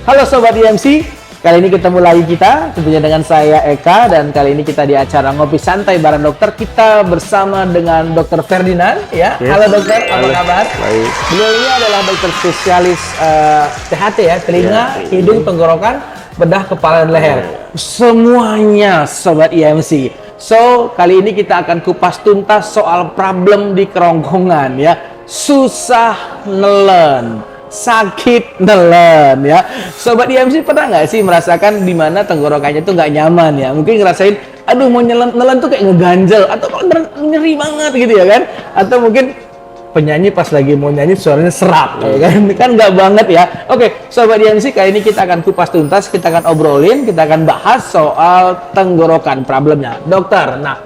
Halo Sobat IMC, kali ini ketemu lagi kita, tentunya dengan saya Eka, dan kali ini kita di acara Ngopi Santai bareng dokter, kita bersama dengan Dr. Ferdinand, ya. Yes. Halo dokter, apa kabar? Baik. Beliau ini adalah dokter spesialis THT ya, telinga, Ya, hidung, tenggorokan, bedah, kepala, dan leher. Semuanya Sobat IMC. So, kali ini kita akan kupas tuntas soal problem di kerongkongan ya. Susah nelen, sakit nelen ya. Sobat IMC pernah nggak sih merasakan di mana tenggorokannya tuh nggak nyaman ya? Mungkin ngerasain, aduh mau nelen tuh kayak ngeganjel atau kok nyeri banget gitu ya kan? Atau mungkin penyanyi pas lagi mau nyanyi suaranya serak ya kan nggak banget ya. Oke, Sobat IMC, kali ini kita akan kupas tuntas, kita akan obrolin, kita akan bahas soal tenggorokan problemnya. Dokter, nah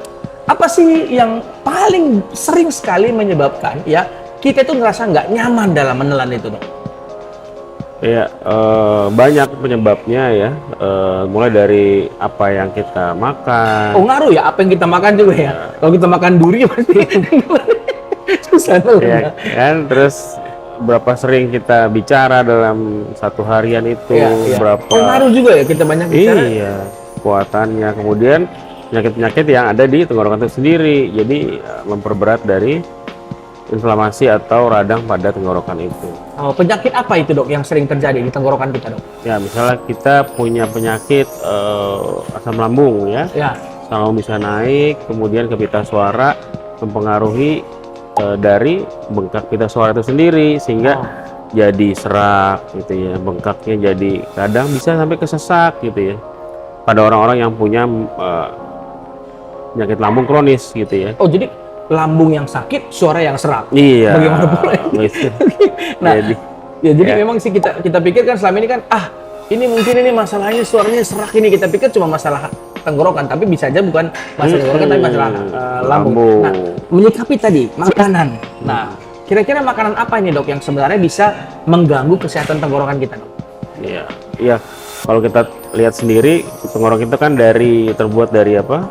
apa sih yang paling sering sekali menyebabkan ya kita tuh ngerasa nggak nyaman dalam menelan itu, dok? Ya, banyak penyebabnya ya. Mulai dari apa yang kita makan. Oh, ngaruh ya apa yang kita makan juga ya. Kalau kita makan duri pasti susah Ya, nelen. kan, terus berapa sering kita bicara dalam satu harian itu, Iya, iya. berapa Oh, ngaruh juga ya kita banyak bicara. iya kekuatannya. Kemudian penyakit-penyakit yang ada di tenggorokan itu sendiri, jadi memperberat dari inflamasi atau radang pada tenggorokan itu. Oh, penyakit apa itu, dok, yang sering terjadi di tenggorokan kita, dok? Ya, misalnya kita punya penyakit asam lambung ya. Ya. Asam lambung bisa naik, kemudian ke pita suara mempengaruhi dari bengkak pita suara itu sendiri, sehingga jadi serak gitu ya, bengkaknya jadi kadang bisa sampai ke sesak gitu ya pada orang-orang yang punya penyakit lambung kronis gitu ya. Oh, jadi lambung yang sakit, suara yang serak. Iya. Bagaimana pula? Gitu. Nah, jadi ya. memang sih kita pikir kan selama ini kan, ini mungkin ini masalahnya suaranya serak ini, kita pikir cuma masalah tenggorokan, tapi bisa aja bukan masalah tenggorokan tapi masalah lambung. Nah, menyikapi tadi makanan. Nah, kira-kira makanan apa ini, dok, yang sebenarnya bisa mengganggu kesehatan tenggorokan kita, dok? Iya, iya. Kalau kita lihat sendiri, tenggorokan kita kan terbuat dari apa?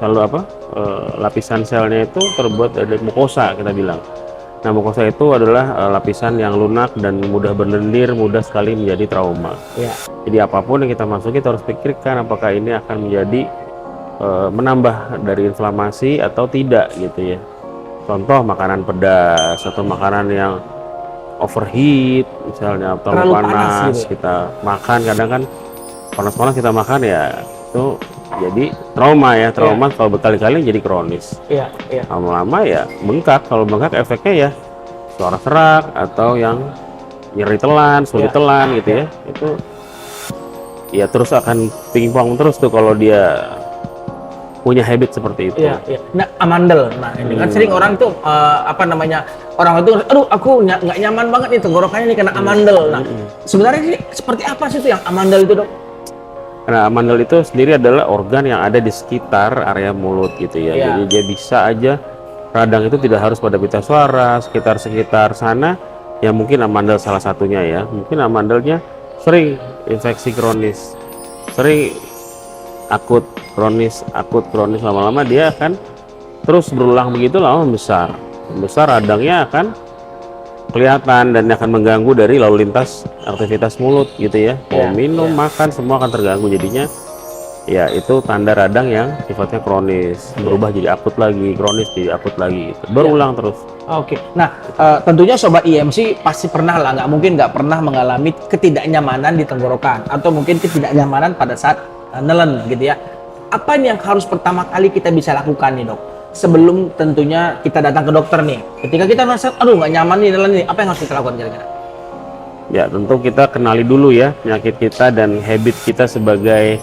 Selalu apa? Lapisan selnya itu terbuat dari mukosa, kita bilang. Nah, mukosa itu adalah lapisan yang lunak dan mudah berlendir, mudah sekali menjadi trauma. Ya. Jadi apapun yang kita masuki, kita harus pikirkan apakah ini akan menjadi menambah dari inflamasi atau tidak gitu ya. Contoh makanan pedas atau makanan yang overheat misalnya, atau Terlalu panas panas gitu. kita makan, kadang kan panas-panas kita makan ya, itu jadi trauma ya. Trauma kalau berkali-kali jadi kronis. Iya, iya. Lama-lama ya bengkak. Kalau bengkak efeknya ya suara serak atau yang nyeri telan, sulit telan gitu ya. Itu ya terus akan pingpong terus tuh kalau dia punya habit seperti itu. Iya, iya. Nah, amandel. Nah, ini kan sering orang tuh orang itu, aduh, aku nggak nyaman banget nih tenggorokannya nih karena amandel. Nah, sebenarnya ini seperti apa sih tuh yang amandel itu, dok? Karena amandel itu sendiri adalah organ yang ada di sekitar area mulut gitu ya. Iya. Jadi dia bisa aja, radang itu tidak harus pada pita suara, sekitar sana. Ya mungkin amandel salah satunya ya. Mungkin amandelnya sering infeksi kronis, sering akut kronis, lama-lama dia akan terus berulang begitu, lama besar radangnya akan kelihatan dan akan mengganggu dari lalu lintas aktivitas mulut gitu ya. Mau minum, makan, semua akan terganggu, jadinya ya itu tanda radang yang sifatnya kronis, berubah jadi akut lagi, kronis jadi akut lagi gitu. Berulang terus. Oke. Nah, tentunya Sobat IMC pasti pernah lah, nggak pernah mengalami ketidaknyamanan di tenggorokan atau mungkin ketidaknyamanan pada saat nelen gitu ya. Apa yang harus pertama kali kita bisa lakukan nih, dok? Sebelum tentunya kita datang ke dokter nih, ketika kita merasa, aduh nggak nyaman nih nelen nih, apa yang harus kita lakukan kira-kira? Ya tentu kita kenali dulu ya penyakit kita dan habit kita sebagai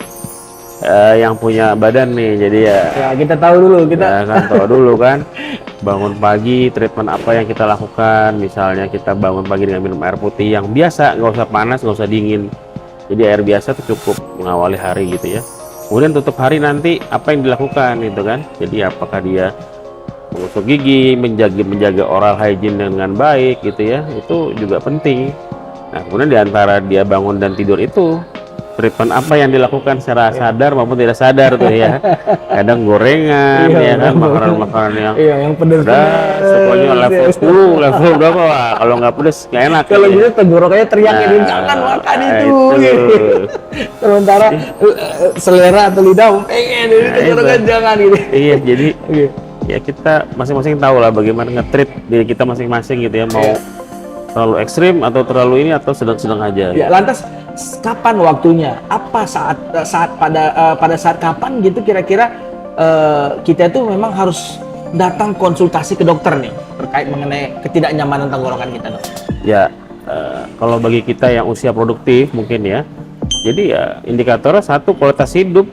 yang punya badan nih. Jadi ya kita tahu dulu, kita kan tahu dulu kan. Bangun pagi, treatment apa yang kita lakukan? Misalnya kita bangun pagi dengan minum air putih yang biasa, nggak usah panas, nggak usah dingin. Jadi air biasa tuh cukup mengawali hari gitu ya. Kemudian tutup hari nanti apa yang dilakukan gitu kan. Jadi apakah dia mengusuk gigi, menjaga oral hygiene dengan baik gitu ya, itu juga penting. Nah kemudian diantara dia bangun dan tidur itu treatment apa yang dilakukan secara sadar maupun tidak sadar tuh ya. Kadang gorengan, ya kan, makanan-makanan yang yang pedas pokoknya level 10, level berapa, wah, kalau nggak pedas nggak enak. Kalau ya. gitu tenggorokannya teriak Nah, ini, jangan makan itu. itu. Sementara selera atau lidah pengen ini Nah, tenggorokan itu. jangan ini. Iya, jadi Oke. ya kita masing-masing tahu lah bagaimana nge-treat diri kita masing-masing gitu ya, mau terlalu ekstrim atau terlalu ini atau sedang-sedang aja. Ya, lantas kapan waktunya? Apa pada saat kapan gitu kira-kira kita itu memang harus datang konsultasi ke dokter nih terkait mengenai ketidaknyamanan tenggorokan kita, Dok? Ya, kalau bagi kita yang usia produktif mungkin ya, jadi ya indikatornya satu, kualitas hidup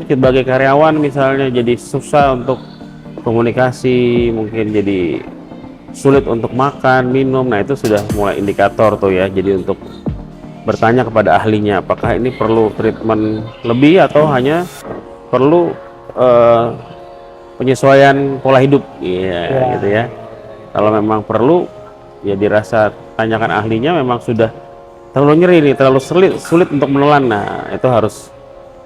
sebagai karyawan misalnya jadi susah untuk komunikasi, mungkin jadi sulit untuk makan, minum. Nah, itu sudah mulai indikator tuh ya. Jadi untuk bertanya kepada ahlinya apakah ini perlu treatment lebih atau hanya perlu penyesuaian pola hidup, gitu ya. Kalau memang perlu, ya dirasa tanyakan ahlinya, memang sudah terlalu nyeri nih, terlalu sulit untuk menelan. Nah, itu harus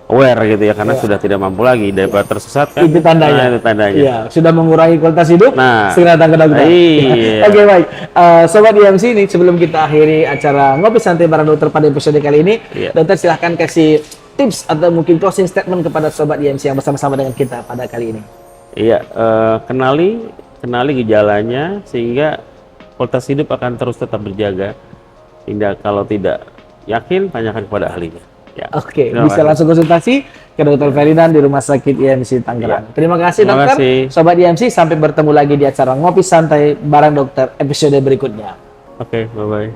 aware gitu ya, karena sudah tidak mampu lagi, daripada tersesat kan. Itu tandanya. Nah, itu tandanya. Iya, sudah mengurangi kualitas hidup. Nah, segera datang ke dokter. iya. Oke, baik. Sobat IMC ini, sebelum kita akhiri acara ngopi santai bareng dokter pada episode kali ini, Iya. dokter silahkan kasih tips atau mungkin closing statement kepada sobat IMC yang bersama-sama dengan kita pada kali ini. Iya, kenali gejalanya sehingga kualitas hidup akan terus tetap berjaga. Hingga kalau tidak yakin, tanyakan kepada ahlinya. Ya. Oke, Terima bisa kasih. langsung konsultasi ke Dr. Ferdinand di Rumah Sakit IMC Tangerang. Iya. Terima kasih Terima dokter. kasih. Sobat IMC, sampai bertemu lagi di acara ngopi santai bareng dokter episode berikutnya. Oke, bye-bye.